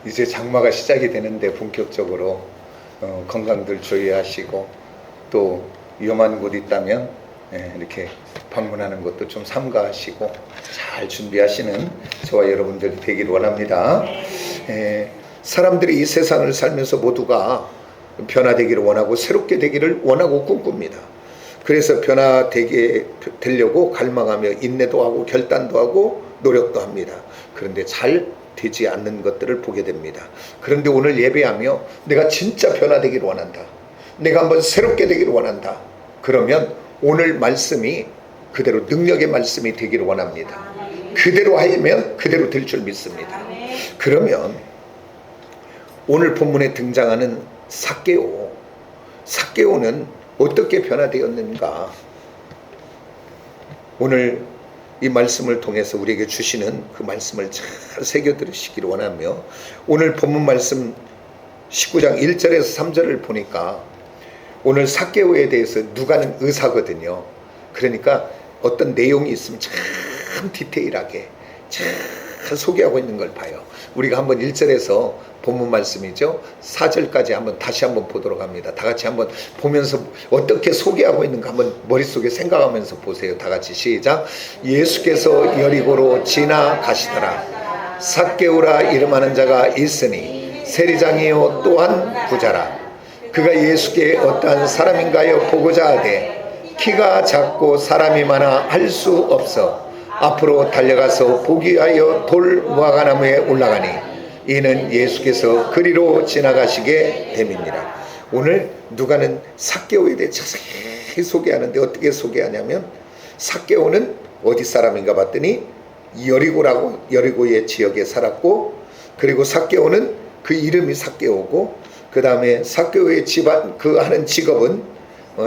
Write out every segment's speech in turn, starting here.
이제 장마가 시작이 되는데 본격적으로 건강들 주의하시고 또 위험한 곳 있다면 이렇게 방문하는 것도 좀 삼가하시고 잘 준비하시는 저와 여러분들이 되기를 원합니다. 사람들이 이 세상을 살면서 모두가 변화되기를 원하고 새롭게 되기를 원하고 꿈꿉니다. 그래서 변화되게 되려고 갈망하며 인내도 하고 결단도 하고 노력도 합니다. 그런데 잘 되지 않는 것들을 보게 됩니다. 그런데 오늘 예배하며 내가 진짜 변화되기를 원한다, 내가 한번 새롭게 되기를 원한다, 그러면 오늘 말씀이 그대로 능력의 말씀이 되기를 원합니다. 그대로 하면 그대로 될 줄 믿습니다. 그러면 오늘 본문에 등장하는 삭개오는 어떻게 변화되었는가, 오늘 이 말씀을 통해서 우리에게 주시는 그 말씀을 잘 새겨 들으시기를 원하며, 오늘 본문 말씀 19장 1절에서 3절을 보니까 오늘 삭개오에 대해서 누가는 의사거든요. 그러니까 어떤 내용이 있으면 참 디테일하게 잘 소개하고 있는 걸 봐요. 우리가 한번 1절에서 본문 말씀이죠, 4절까지 한번 다시 한번 보도록 합니다. 다 같이 한번 보면서 어떻게 소개하고 있는가 한번 머릿속에 생각하면서 보세요. 다 같이 시작. 예수께서 여리고로 지나가시더라. 삭개오라 이름하는 자가 있으니 세리장이요 또한 부자라. 그가 예수께 어떠한 사람인가요 보고자 하되 키가 작고 사람이 많아 할 수 없어 앞으로 달려가서 보기 위하여 돌 무화과나무에 올라가니 이는 예수께서 그리로 지나가시게 됨이니라. 오늘 누가는 삭개오에 대해 자세히 소개하는데 어떻게 소개하냐면, 삭개오는 어디 사람인가 봤더니 여리고의 지역에 살았고, 그리고 삭개오는 그 이름이 삭개오고, 그 다음에 삭개오의 집안 그 하는 직업은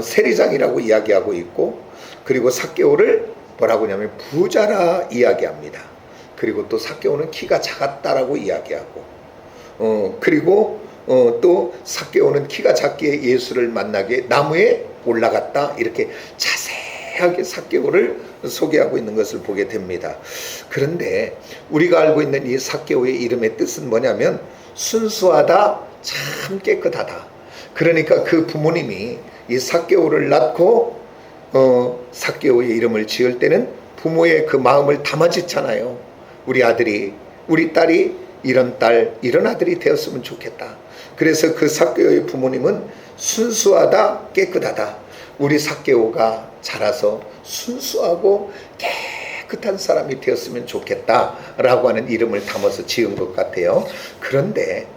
세리장이라고 이야기하고 있고, 그리고 삭개오를 뭐라고 하냐면 부자라 이야기합니다. 그리고 또 삭개오는 키가 작았다라고 이야기하고, 그리고 또 삭개오는 키가 작기에 예수를 만나게 나무에 올라갔다, 이렇게 자세하게 삭개오를 소개하고 있는 것을 보게 됩니다. 그런데 우리가 알고 있는 이 삭개오의 이름의 뜻은 뭐냐면 순수하다, 참 깨끗하다. 그러니까 그 부모님이 이 삭개오를 낳고 삭개오의 이름을 지을 때는 부모의 그 마음을 담아짓잖아요. 우리 아들이, 우리 딸이 이런 딸, 이런 아들이 되었으면 좋겠다. 그래서 그 삭개오의 부모님은 순수하다, 깨끗하다, 우리 삭개오가 자라서 순수하고 깨끗한 사람이 되었으면 좋겠다 라고 하는 이름을 담아서 지은 것 같아요. 그런데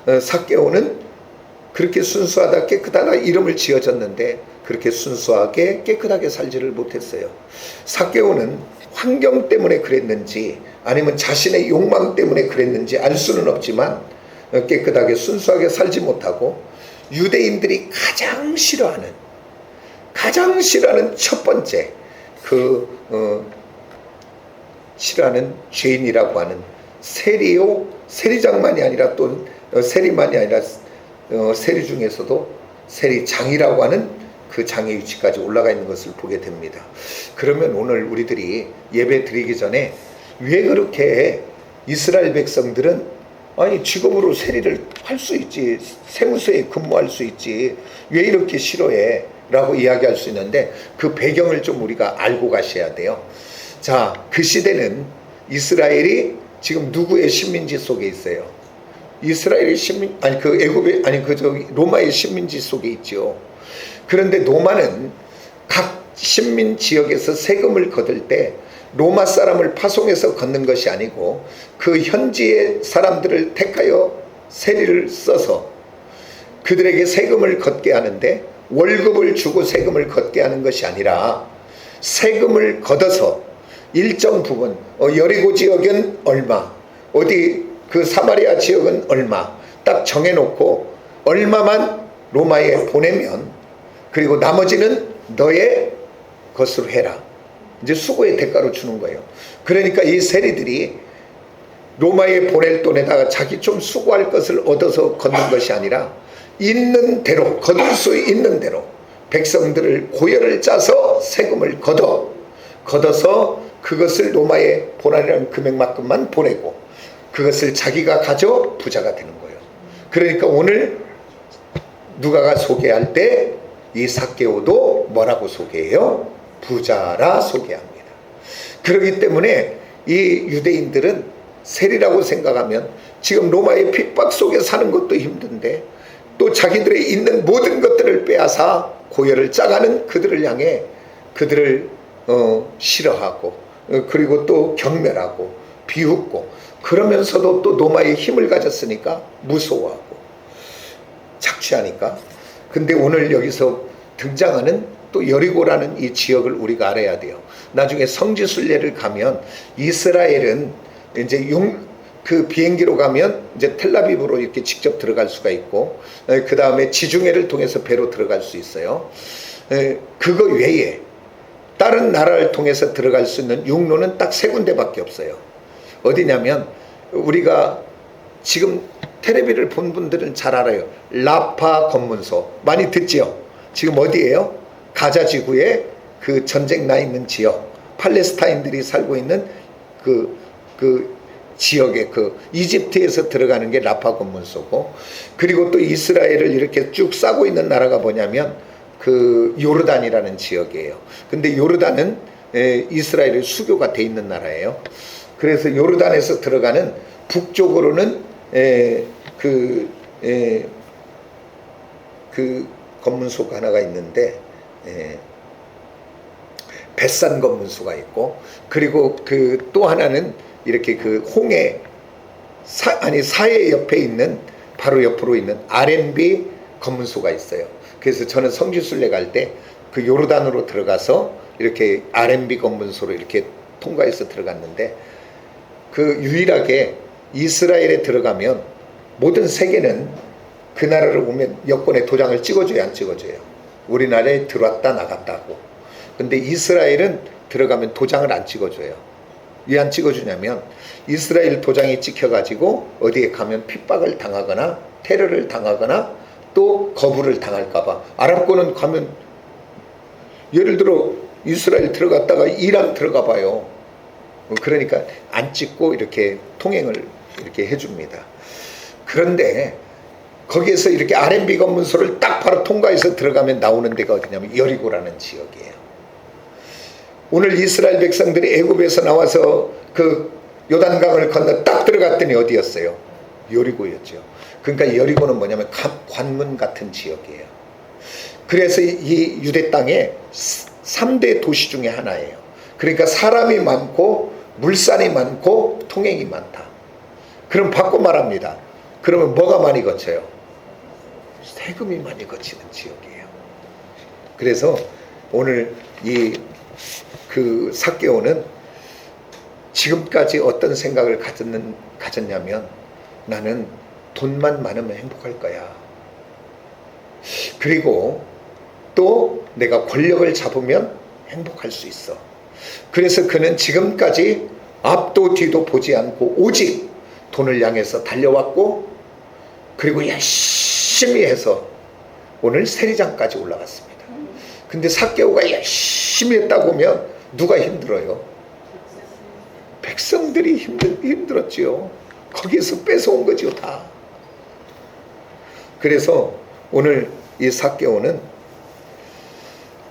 삭개오는 그렇게 순수하다, 깨끗하다 이름을 지어졌는데 그렇게 순수하게 깨끗하게 살지를 못했어요. 삭개오는 환경 때문에 그랬는지 아니면 자신의 욕망 때문에 그랬는지 알 수는 없지만 깨끗하게 순수하게 살지 못하고 유대인들이 가장 싫어하는 첫 번째 싫어하는 죄인이라고 하는 세리장만이 아니라 또 세리만이 아니라 세리 중에서도 세리장이라고 하는 그 장의 위치까지 올라가 있는 것을 보게 됩니다. 그러면 오늘 우리들이 예배 드리기 전에 왜 그렇게 이스라엘 백성들은 아니 직업으로 세리를 할 수 있지, 세무서에 근무할 수 있지, 왜 이렇게 싫어해? 라고 이야기할 수 있는데 그 배경을 좀 우리가 알고 가셔야 돼요. 자, 그 시대는 이스라엘이 지금 누구의 식민지 속에 있어요? 이스라엘의 로마의 식민지 속에 있죠. 그런데 로마는 각 식민 지역에서 세금을 거둘 때 로마 사람을 파송해서 걷는 것이 아니고 그 현지의 사람들을 택하여 세리를 써서 그들에게 세금을 걷게 하는데, 월급을 주고 세금을 걷게 하는 것이 아니라 세금을 걷어서 일정 부분, 여리고 지역은 얼마, 어디 그 사마리아 지역은 얼마 딱 정해놓고 얼마만 로마에 보내면 그리고 나머지는 너의 것으로 해라. 이제 수고의 대가로 주는 거예요. 그러니까 이 세리들이 로마에 보낼 돈에다가 자기 좀 수고할 것을 얻어서 걷는 것이 아니라 있는 대로, 거둘 수 있는 대로 백성들을 고열을 짜서 세금을 걷어서 그것을 로마에 보내라는 금액만큼만 보내고, 그것을 자기가 가져 부자가 되는 거예요. 그러니까 오늘 누가가 소개할 때 이 삭개오도 뭐라고 소개해요? 부자라 소개합니다. 그렇기 때문에 이 유대인들은 세리라고 생각하면 지금 로마의 핍박 속에 사는 것도 힘든데 또 자기들의 있는 모든 것들을 빼앗아 고열을 짜가는 그들을 향해 그들을 싫어하고 그리고 또 경멸하고 비웃고 그러면서도 또 로마의 힘을 가졌으니까 무서워하고 착취하니까. 근데 오늘 여기서 등장하는 또 여리고라는 이 지역을 우리가 알아야 돼요. 나중에 성지순례를 가면 이스라엘은 이제 그 비행기로 가면 이제 텔라비브로 이렇게 직접 들어갈 수가 있고 그 다음에 지중해를 통해서 배로 들어갈 수 있어요. 그거 외에 다른 나라를 통해서 들어갈 수 있는 육로는 딱 3군데밖에 없어요. 어디냐면 우리가 지금 텔레비를 본 분들은 잘 알아요. 라파 검문소 많이 듣지요. 지금 어디예요? 가자 지구에 그 전쟁 나 있는 지역, 팔레스타인들이 살고 있는 그 지역에 그 이집트에서 들어가는 게 라파 검문소고, 그리고 또 이스라엘을 이렇게 쭉 싸고 있는 나라가 뭐냐면 그 요르단이라는 지역이에요. 근데 요르단은 이스라엘의 수교가 돼 있는 나라예요. 그래서 요르단에서 들어가는 북쪽으로는 그 검문소가 하나가 있는데 벳산 검문소가 있고, 그리고 그 또 하나는 이렇게 그 홍해 사해 옆에 있는 바로 옆으로 있는 RMB 검문소가 있어요. 그래서 저는 성지순례 갈 때 그 요르단으로 들어가서 이렇게 RMB 검문소로 이렇게 통과해서 들어갔는데, 그 유일하게 이스라엘에 들어가면 모든 세계는 그 나라를 오면 여권에 도장을 찍어줘야 안 찍어줘요? 우리나라에 들어왔다 나갔다고. 근데 이스라엘은 들어가면 도장을 안 찍어줘요. 왜 안 찍어주냐면 이스라엘 도장이 찍혀가지고 어디에 가면 핍박을 당하거나 테러를 당하거나 또 거부를 당할까봐. 아랍권은 가면 예를 들어 이스라엘 들어갔다가 이란 들어가 봐요. 그러니까 안 찍고 이렇게 통행을 이렇게 해줍니다. 그런데 거기에서 이렇게 RMB 검문소를 딱 바로 통과해서 들어가면 나오는 데가 어디냐면 여리고라는 지역이에요. 오늘 이스라엘 백성들이 애굽에서 나와서 그 요단강을 건너 딱 들어갔더니 어디였어요? 여리고였죠. 그러니까 여리고는 뭐냐면 관문 같은 지역이에요. 그래서 이 유대 땅에 3대 도시 중에 하나예요. 그러니까 사람이 많고 물산이 많고 통행이 많다. 그럼 바꿔 말합니다. 그러면 뭐가 많이 거쳐요? 세금이 많이 거치는 지역이에요. 그래서 오늘 그 삭개오는 지금까지 어떤 생각을 가졌냐면 나는 돈만 많으면 행복할 거야. 그리고 또 내가 권력을 잡으면 행복할 수 있어. 그래서 그는 지금까지 앞도 뒤도 보지 않고 오직 돈을 향해서 달려왔고, 그리고 열심히 해서 오늘 세리장까지 올라갔습니다. 근데 삭개오가 열심히 했다고 하면 누가 힘들어요? 백성들이 힘들었지요. 거기에서 뺏어온 거지요, 다. 그래서 오늘 이 삭개오는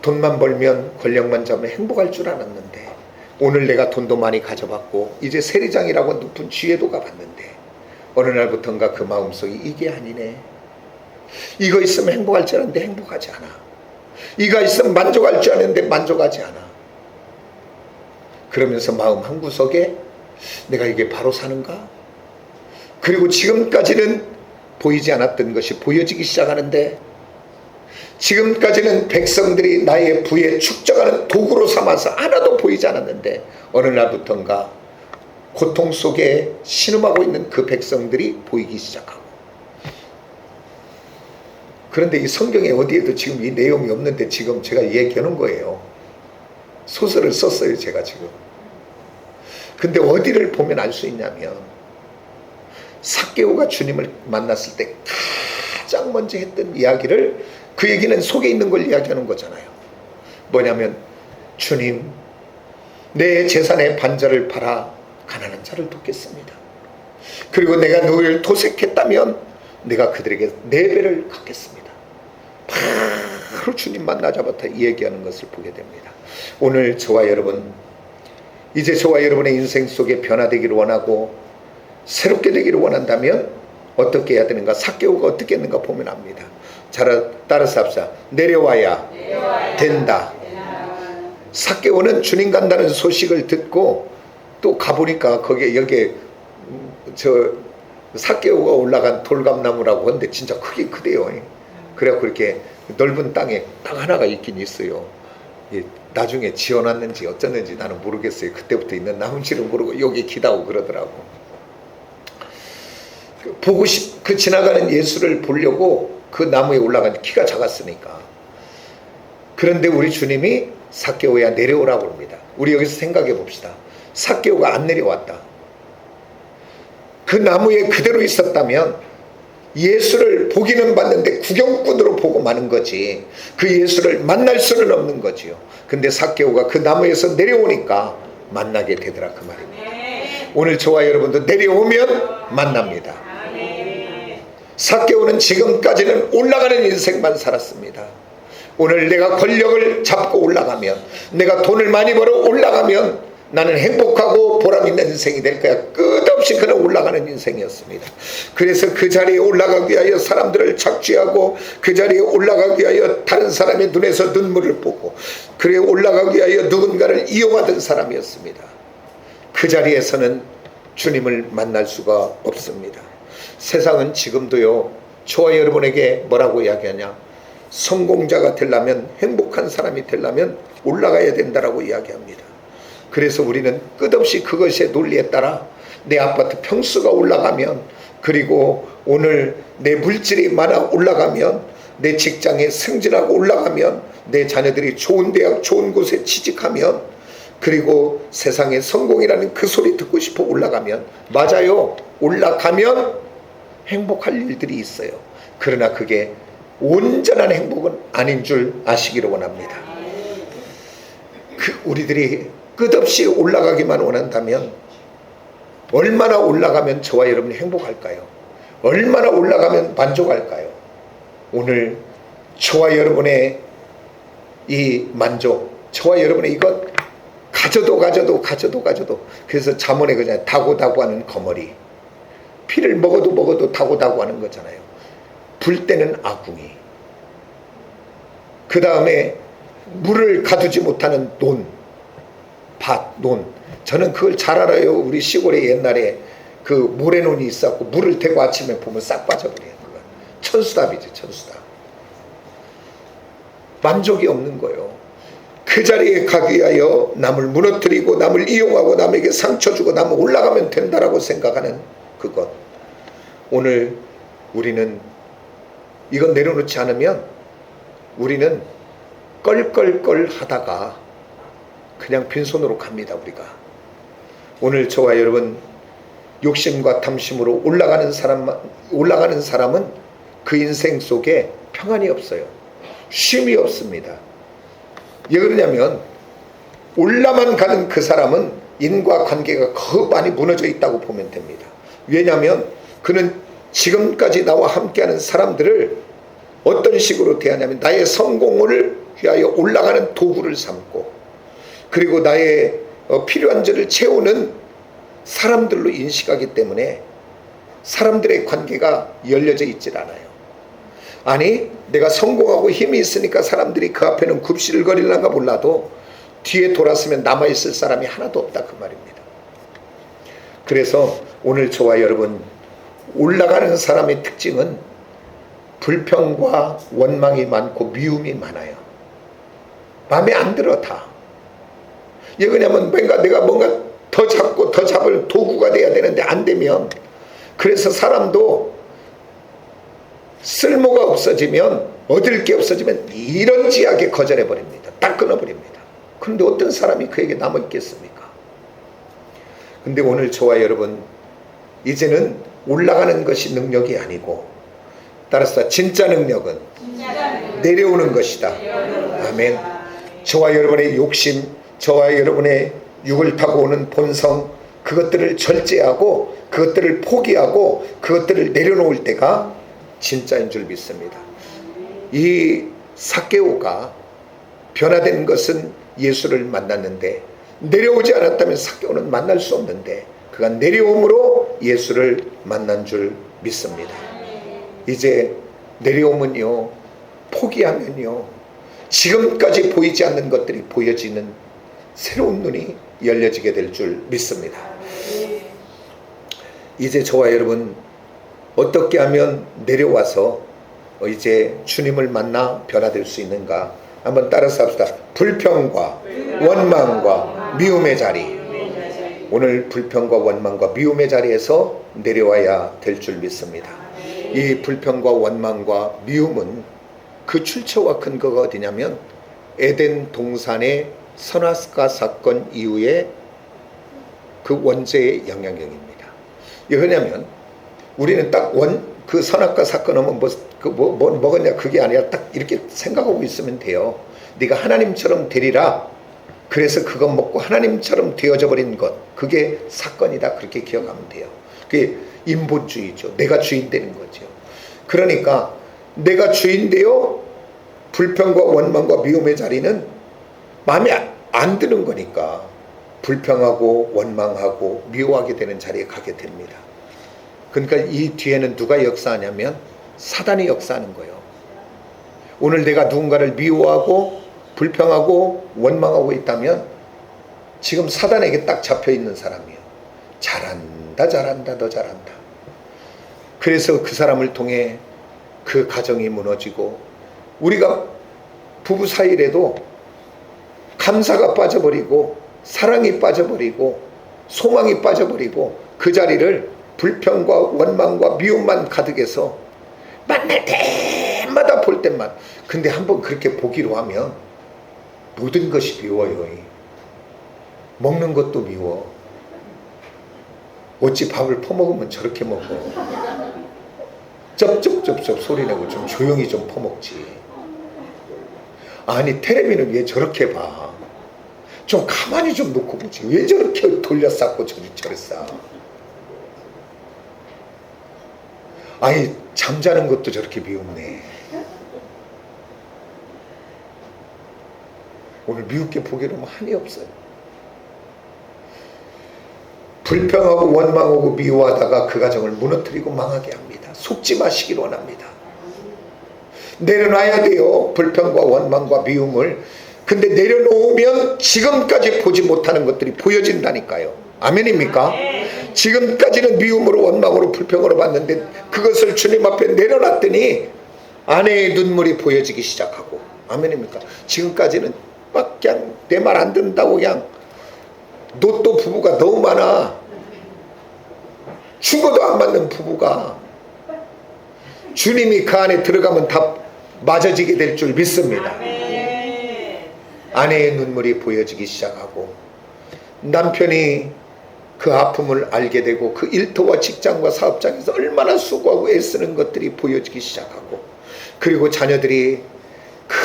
돈만 벌면 권력만 잡으면 행복할 줄 알았는데, 오늘 내가 돈도 많이 가져봤고 이제 세리장이라고 높은 지혜도 가봤는데 어느 날부턴가 그 마음속이 이게 아니네. 이거 있으면 행복할 줄 알았는데 행복하지 않아. 이거 있으면 만족할 줄 알았는데 만족하지 않아. 그러면서 마음 한구석에 내가 이게 바로 사는가? 그리고 지금까지는 보이지 않았던 것이 보여지기 시작하는데, 지금까지는 백성들이 나의 부에 축적하는 도구로 삼아서 하나도 보이지 않았는데 어느 날부턴가 고통 속에 신음하고 있는 그 백성들이 보이기 시작하고. 그런데 이 성경에 어디에도 지금 이 내용이 없는데 지금 제가 얘기하는 거예요. 소설을 썼어요, 제가 지금. 근데 어디를 보면 알 수 있냐면 삭개오가 주님을 만났을 때 가장 먼저 했던 이야기를, 그 얘기는 속에 있는 걸 이야기하는 거잖아요. 뭐냐면 주님, 내 재산의 반절을 팔아 가난한 자를 돕겠습니다. 그리고 내가 너희를 도색했다면 내가 그들에게 4배를 갚겠습니다. 바로 주님 만나자마자 얘기하는 것을 보게 됩니다. 오늘 저와 여러분, 이제 저와 여러분의 인생 속에 변화되기를 원하고 새롭게 되기를 원한다면 어떻게 해야 되는가? 삭개오가 어떻게 했는가 보면 압니다. 따라서 합시다. 내려와야 된다. 삭개오는 주님 간다는 소식을 듣고 또 가보니까 여기에 삭개오가 올라간 돌감나무라고 하는데 진짜 크긴 크대요. 그래갖고 이렇게 넓은 땅에 땅 하나가 있긴 있어요. 나중에 지어놨는지 어쩌는지 나는 모르겠어요. 그때부터 있는 나무인지는 모르고 여기 기다고 그러더라고. 그 지나가는 예수를 보려고 그 나무에 올라간 키가 작았으니까. 그런데 우리 주님이 삭개오야 내려오라고 합니다. 우리 여기서 생각해 봅시다. 삭개오가 안 내려왔다. 그 나무에 그대로 있었다면 예수를 보기는 봤는데 구경꾼으로 보고 마는 거지 그 예수를 만날 수는 없는 거지요. 근데 삭개오가 그 나무에서 내려오니까 만나게 되더라 그 말입니다. 오늘 저와 여러분도 내려오면 만납니다. 삭개오는 지금까지는 올라가는 인생만 살았습니다. 오늘 내가 권력을 잡고 올라가면, 내가 돈을 많이 벌어 올라가면 나는 행복하고 보람 있는 인생이 될 거야. 끝없이 그는 올라가는 인생이었습니다. 그래서 그 자리에 올라가기 위하여 사람들을 착취하고, 그 자리에 올라가기 위하여 다른 사람의 눈에서 눈물을 보고, 그래 올라가기 위하여 누군가를 이용하던 사람이었습니다. 그 자리에서는 주님을 만날 수가 없습니다. 세상은 지금도요, 저와 여러분에게 뭐라고 이야기하냐? 성공자가 되려면, 행복한 사람이 되려면 올라가야 된다라고 이야기합니다. 그래서 우리는 끝없이 그것의 논리에 따라 내 아파트 평수가 올라가면, 그리고 오늘 내 물질이 많아 올라가면, 내 직장에 승진하고 올라가면, 내 자녀들이 좋은 대학 좋은 곳에 취직하면, 그리고 세상에 성공이라는 그 소리 듣고 싶어 올라가면, 맞아요, 올라가면 행복할 일들이 있어요. 그러나 그게 온전한 행복은 아닌 줄 아시기를 원합니다. 우리들이 끝없이 올라가기만 원한다면 얼마나 올라가면 저와 여러분이 행복할까요? 얼마나 올라가면 만족할까요? 오늘 저와 여러분의 이 만족, 저와 여러분의 이것 가져도 그래서 잠언에 그냥 다고다고 하는 거머리, 피를 먹어도 다고다고 하는 거잖아요. 불 때는 아궁이, 그 다음에 물을 가두지 못하는 논, 논. 저는 그걸 잘 알아요. 우리 시골에 옛날에 그 모래논이 있었고 물을 대고 아침에 보면 싹 빠져버려요. 그건 천수답이지, 천수답. 만족이 없는 거예요. 그 자리에 가기 위하여 남을 무너뜨리고 남을 이용하고 남에게 상처 주고 남을 올라가면 된다라고 생각하는 그것. 오늘 우리는 이건 내려놓지 않으면 우리는 껄껄껄 하다가 그냥 빈손으로 갑니다. 우리가 오늘 저와 여러분 욕심과 탐심으로 올라가는 사람은 그 인생 속에 평안이 없어요. 쉼이 없습니다. 왜 그러냐면 올라만 가는 그 사람은 인과관계가 거의 많이 무너져 있다고 보면 됩니다. 왜냐하면 그는 지금까지 나와 함께하는 사람들을 어떤 식으로 대하냐면 나의 성공을 위하여 올라가는 도구를 삼고, 그리고 나의 필요한 점을 채우는 사람들로 인식하기 때문에 사람들의 관계가 열려져 있질 않아요. 아니, 내가 성공하고 힘이 있으니까 사람들이 그 앞에는 굽시를 거리려가 몰라도 뒤에 돌았으면 남아있을 사람이 하나도 없다 그 말입니다. 그래서 오늘 저와 여러분, 올라가는 사람의 특징은 불평과 원망이 많고 미움이 많아요. 마음에 안 들어 다. 왜 그러냐면 내가 뭔가 더 잡고 더 잡을 도구가 돼야 되는데 안 되면, 그래서 사람도 쓸모가 없어지면, 얻을 게 없어지면 이런지하게 거절해버립니다. 딱 끊어버립니다. 그런데 어떤 사람이 그에게 남아있겠습니까? 근데 오늘 저와 여러분, 이제는 올라가는 것이 능력이 아니고, 따라서 진짜 능력은 내려오는 것이다. 아멘. 저와 여러분의 욕심, 저와 여러분의 육을 타고 오는 본성, 그것들을 절제하고 그것들을 포기하고 그것들을 내려놓을 때가 진짜인 줄 믿습니다. 이 삭개오가 변화된 것은 예수를 만났는데, 내려오지 않았다면 삭개오는 만날 수 없는데 그가 내려옴으로 예수를 만난 줄 믿습니다. 이제 내려오면요, 포기하면요, 지금까지 보이지 않는 것들이 보여지는 새로운 눈이 열려지게 될 줄 믿습니다. 이제 저와 여러분 어떻게 하면 내려와서 이제 주님을 만나 변화될 수 있는가 한번 따라서 합시다. 불평과 원망과 미움의 자리. 오늘 불평과 원망과 미움의 자리에서 내려와야 될 줄 믿습니다. 이 불평과 원망과 미움은 그 출처와 근거가 어디냐면 에덴 동산의 선악과 사건 이후에 그 원죄의 영향력입니다. 왜냐하면 우리는 딱 그 선악과 사건 하면 먹었냐 그게 아니라 딱 이렇게 생각하고 있으면 돼요. 네가 하나님처럼 되리라. 그래서 그것 먹고 하나님처럼 되어져 버린 것, 그게 사건이다. 그렇게 기억하면 돼요. 그게 인본주의죠. 내가 주인 되는 거죠. 그러니까 내가 주인 되어 불평과 원망과 미움의 자리는 마음에 안 드는 거니까 불평하고 원망하고 미워하게 되는 자리에 가게 됩니다. 그러니까 이 뒤에는 누가 역사하냐면 사단이 역사하는 거예요. 오늘 내가 누군가를 미워하고 불평하고 원망하고 있다면 지금 사단에게 딱 잡혀있는 사람이에요. 잘한다 잘한다 너 잘한다. 그래서 그 사람을 통해 그 가정이 무너지고, 우리가 부부 사이라도 감사가 빠져버리고 사랑이 빠져버리고 소망이 빠져버리고 그 자리를 불평과 원망과 미움만 가득해서 만날 때마다 볼 때만. 근데 한번 그렇게 보기로 하면 모든 것이 미워요. 먹는 것도 미워. 어찌 밥을 퍼먹으면 저렇게 먹어. 쩝쩝쩝쩝 소리내고 좀 조용히 좀 퍼먹지. 아니 텔레비는 왜 저렇게 봐. 좀 가만히 좀 놓고 보지. 왜 저렇게 돌려쌓고 저랬어. 아니 잠자는 것도 저렇게 미웠네. 오늘 미웃게 보기로 하면 한이 없어요. 불평하고 원망하고 미워하다가 그 가정을 무너뜨리고 망하게 합니다. 속지 마시길 원합니다. 내려놔야 돼요. 불평과 원망과 미움을. 근데 내려놓으면 지금까지 보지 못하는 것들이 보여진다니까요. 아멘입니까? 지금까지는 미움으로 원망으로 불평으로 봤는데 그것을 주님 앞에 내려놨더니 아내의 눈물이 보여지기 시작하고. 아멘입니까? 지금까지는 막 그냥 내 말 안 듣는다고 그냥 노또 부부가 너무 많아. 죽어도 안 맞는 부부가 주님이 그 안에 들어가면 다 맞아지게 될 줄 믿습니다. 아내의 눈물이 보여지기 시작하고 남편이 그 아픔을 알게 되고 그 일터와 직장과 사업장에서 얼마나 수고하고 애쓰는 것들이 보여지기 시작하고, 그리고 자녀들이 그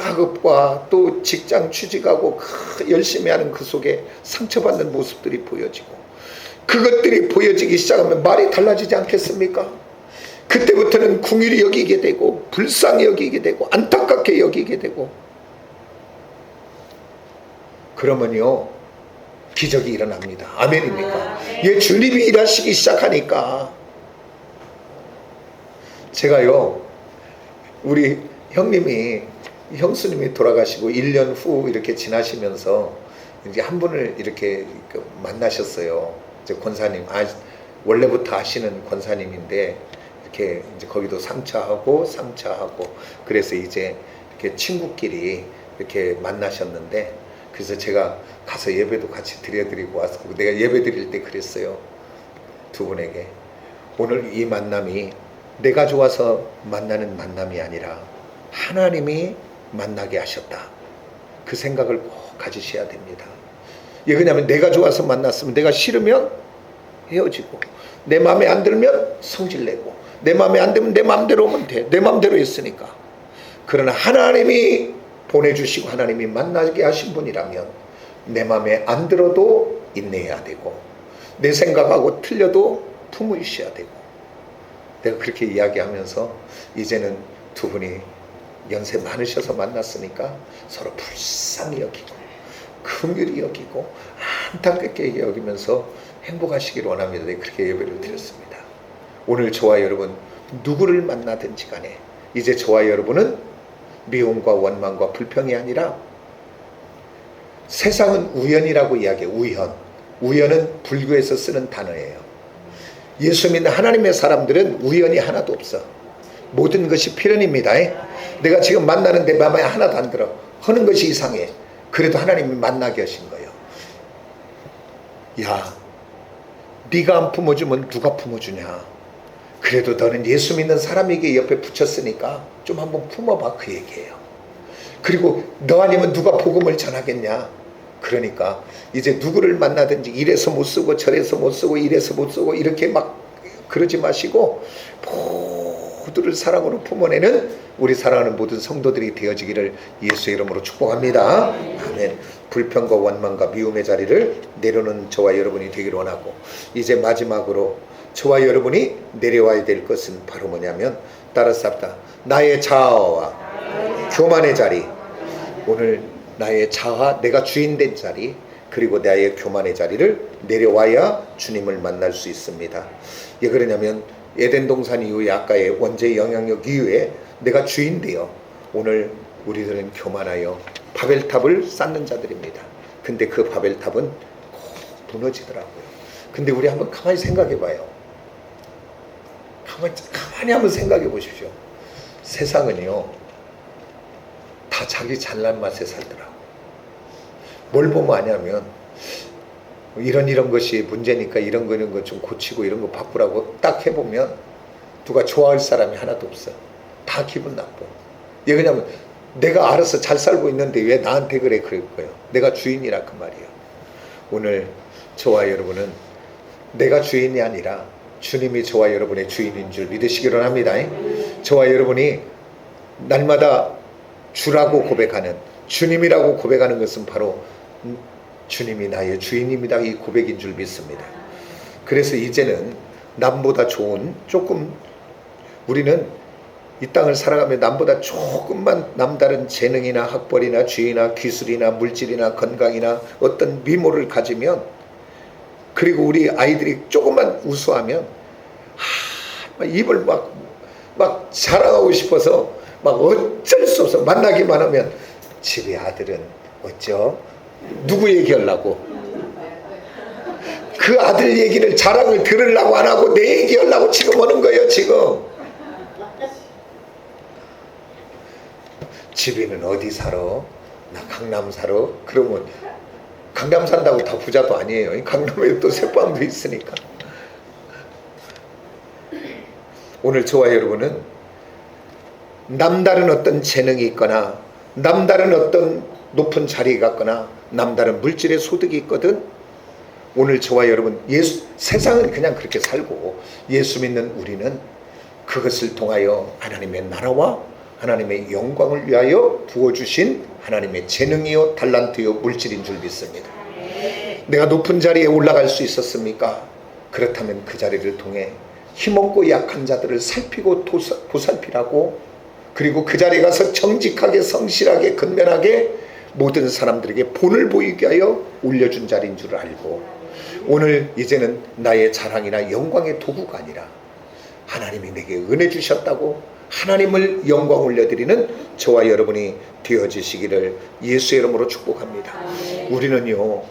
학업과 또 직장 취직하고 열심히 하는 그 속에 상처받는 모습들이 보여지고, 그것들이 보여지기 시작하면 말이 달라지지 않겠습니까? 그때부터는 궁일이 여기게 되고 불쌍히 여기게 되고 안타깝게 여기게 되고, 그러면요 기적이 일어납니다. 아멘입니까? 예, 주님이 일하시기 시작하니까. 제가요 우리 형수님이 돌아가시고 1년 후 이렇게 지나시면서 이제 한 분을 이렇게 만나셨어요. 이제 권사님, 원래부터 아시는 권사님인데 이렇게 이제 거기도 상차하고 그래서 이제 이렇게 친구끼리 이렇게 만나셨는데, 그래서 제가 가서 예배도 같이 드려드리고 와서 내가 예배 드릴 때 그랬어요. 두 분에게 오늘 이 만남이 내가 좋아서 만나는 만남이 아니라 하나님이 만나게 하셨다. 그 생각을 꼭 가지셔야 됩니다. 왜냐하면 내가 좋아서 만났으면 내가 싫으면 헤어지고, 내 마음에 안 들면 성질내고, 내 마음에 안 들면 내 마음대로 오면 돼. 내 마음대로 했으니까. 그러나 하나님이 보내주시고 하나님이 만나게 하신 분이라면 내 마음에 안 들어도 인내해야 되고, 내 생각하고 틀려도 품으셔야 되고, 내가 그렇게 이야기하면서 이제는 두 분이 연세 많으셔서 만났으니까 서로 불쌍히 여기고 긍휼히 여기고 안타깝게 여기면서 행복하시기를 원합니다. 네, 그렇게 예배를 드렸습니다. 오늘 저와 여러분 누구를 만나든지 간에 이제 저와 여러분은 미움과 원망과 불평이 아니라, 세상은 우연이라고 이야기해요. 우연은 불교에서 쓰는 단어예요. 예수 믿는 하나님의 사람들은 우연이 하나도 없어. 모든 것이 필연입니다. 내가 지금 만나는데 마음에 하나도 안 들어. 하는 것이 이상해. 그래도 하나님이 만나게 하신 거예요. 야, 네가 안 품어주면 누가 품어주냐. 그래도 너는 예수 믿는 사람에게 옆에 붙였으니까 좀 한번 품어봐, 그 얘기예요. 그리고 너 아니면 누가 복음을 전하겠냐. 그러니까 이제 누구를 만나든지 이래서 못 쓰고 저래서 못 쓰고 이래서 못 쓰고 이렇게 막 그러지 마시고, 모두를 사랑으로 품어내는 우리 사랑하는 모든 성도들이 되어지기를 예수의 이름으로 축복합니다. 아멘. 불평과 원망과 미움의 자리를 내려놓는 저와 여러분이 되기를 원하고, 이제 마지막으로 저와 여러분이 내려와야 될 것은 바로 뭐냐면, 따라잡다. 나의 자아와 교만의 자리. 오늘 나의 자아, 내가 주인 된 자리, 그리고 나의 교만의 자리를 내려와야 주님을 만날 수 있습니다. 왜 그러냐면 에덴 동산 이후에 아까의 원죄의 영향력 이후에 내가 주인 되어 오늘 우리들은 교만하여 바벨탑을 쌓는 자들입니다. 근데 그 바벨탑은 꼭 무너지더라고요. 근데 우리 한번 가만히 생각해 봐요. 가만히 한번 생각해 보십시오. 세상은요 다 자기 잘난 맛에 살더라고. 뭘 보면 아냐면, 이런 것이 문제니까 이런 거 좀 고치고 이런 거 바꾸라고 딱 해보면 누가 좋아할 사람이 하나도 없어. 다 기분 나빠. 왜 그러냐면 내가 알아서 잘 살고 있는데 왜 나한테 그래, 그럴 거예요. 내가 주인이라 그 말이에요. 오늘 저와 여러분은 내가 주인이 아니라 주님이 저와 여러분의 주인인 줄 믿으시기를 합니다. 저와 여러분이 날마다 주라고 고백하는, 주님이라고 고백하는 것은 바로 주님이 나의 주인입니다, 이 고백인 줄 믿습니다. 그래서 이제는 남보다 좋은, 조금 우리는 이 땅을 살아가며 남보다 조금만 남다른 재능이나 학벌이나 지위나 기술이나 물질이나 건강이나 어떤 미모를 가지면, 그리고 우리 아이들이 조금만 우수하면 입을 막 자랑하고 싶어서 막 어쩔 수 없어. 만나기만 하면 집에 아들은 어쩌? 누구 얘기하려고? 그 아들 얘기를, 자랑을 들으려고 안 하고 내 얘기하려고 지금 오는 거예요. 지금 집에는 어디 살아? 나 강남 살아? 그러면 강남 산다고 다 부자도 아니에요. 강남에 또 새빵도 있으니까. 오늘 저와 여러분은 남다른 어떤 재능이 있거나 남다른 어떤 높은 자리에 갔거나 남다른 물질의 소득이 있거든, 오늘 저와 여러분, 세상은 그냥 그렇게 살고 예수 믿는 우리는 그것을 통하여 하나님의 나라와 하나님의 영광을 위하여 부어주신 하나님의 재능이요 달란트요 물질인 줄 믿습니다. 내가 높은 자리에 올라갈 수 있었습니까? 그렇다면 그 자리를 통해 힘없고 약한 자들을 살피고 보살피라고, 그리고 그 자리에 가서 정직하게 성실하게 근면하게 모든 사람들에게 본을 보이게 하여 올려준 자리인 줄 알고, 오늘 이제는 나의 자랑이나 영광의 도구가 아니라 하나님이 내게 은혜 주셨다고 하나님을 영광 올려드리는 저와 여러분이 되어지시기를 예수의 이름으로 축복합니다. 우리는요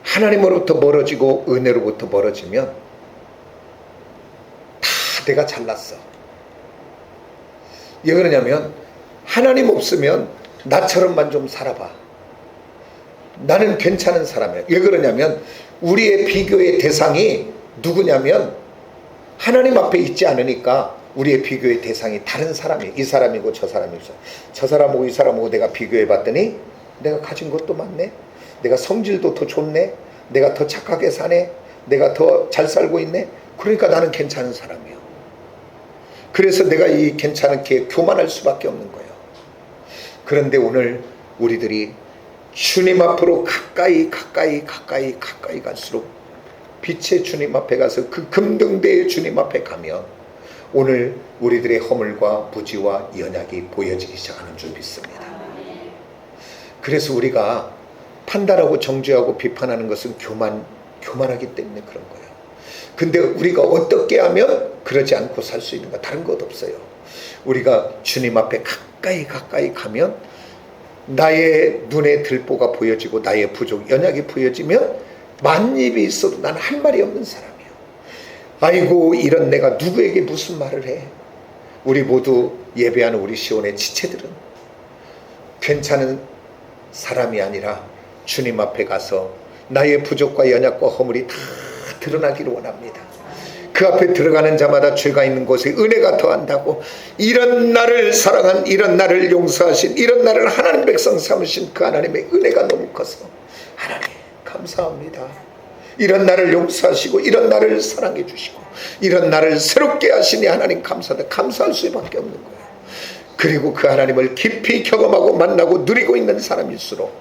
하나님으로부터 멀어지고 은혜로부터 멀어지면 다 내가 잘났어. 왜 그러냐면 하나님 없으면 나처럼만 좀 살아봐. 나는 괜찮은 사람이야. 왜 그러냐면 우리의 비교의 대상이 누구냐면 하나님 앞에 있지 않으니까 우리의 비교의 대상이 다른 사람이, 이 사람이고 저 사람이고, 저 사람하고 이 사람하고 내가 비교해 봤더니 내가 가진 것도 많네, 내가 성질도 더 좋네, 내가 더 착하게 사네, 내가 더 잘 살고 있네. 그러니까 나는 괜찮은 사람이야. 그래서 내가 이 괜찮게 교만할 수밖에 없는 거예요. 그런데 오늘 우리들이 주님 앞으로 가까이 갈수록 빛의 주님 앞에 가서 그 금등대의 주님 앞에 가면 오늘 우리들의 허물과 부지와 연약이 보여지기 시작하는 줄 믿습니다. 그래서 우리가 판단하고 정죄하고 비판하는 것은 교만하기 때문에 그런 거예요. 근데 우리가 어떻게 하면 그러지 않고 살 수 있는가? 다른 것 없어요. 우리가 주님 앞에 가까이 가면 나의 눈에 들보가 보여지고 나의 부족, 연약이 보여지면 만입이 있어도 나는 할 말이 없는 사람이에요. 아이고, 이런 내가 누구에게 무슨 말을 해? 우리 모두 예배하는 우리 시온의 지체들은 괜찮은 사람이 아니라 주님 앞에 가서 나의 부족과 연약과 허물이 다 드러나기를 원합니다. 그 앞에 들어가는 자마다 죄가 있는 곳에 은혜가 더한다고, 이런 나를 사랑한, 이런 나를 용서하신, 이런 나를 하나님 백성 삼으신 그 하나님의 은혜가 너무 커서 하나님 감사합니다. 이런 나를 용서하시고 이런 나를 사랑해 주시고 이런 나를 새롭게 하시니 하나님 감사하다. 감사할 수밖에 없는 거예요. 그리고 그 하나님을 깊이 경험하고 만나고 누리고 있는 사람일수록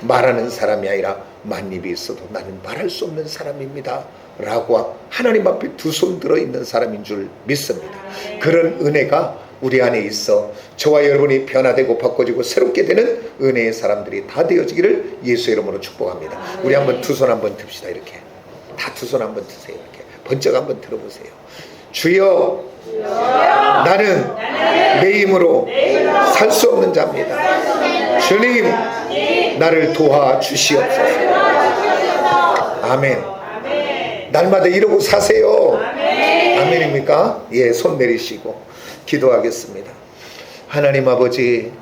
말하는 사람이 아니라 만입이 있어도 나는 말할 수 없는 사람입니다 라고 하나님 앞에 두 손 들어있는 사람인 줄 믿습니다. 그런 은혜가 우리 안에 있어 저와 여러분이 변화되고 바꿔지고 새롭게 되는 은혜의 사람들이 다 되어지기를 예수 이름으로 축복합니다. 우리 한번 두 손 한번 듭시다. 이렇게 다 두 손 한번 드세요. 이렇게 번쩍 한번 들어보세요. 주여, 나는 내 힘으로 살 수 없는 자입니다. 주님, 나를 도와주시옵소서. 아멘. 날마다 이러고 사세요. 아멘입니까? 예, 손 내리시고 기도하겠습니다. 하나님 아버지,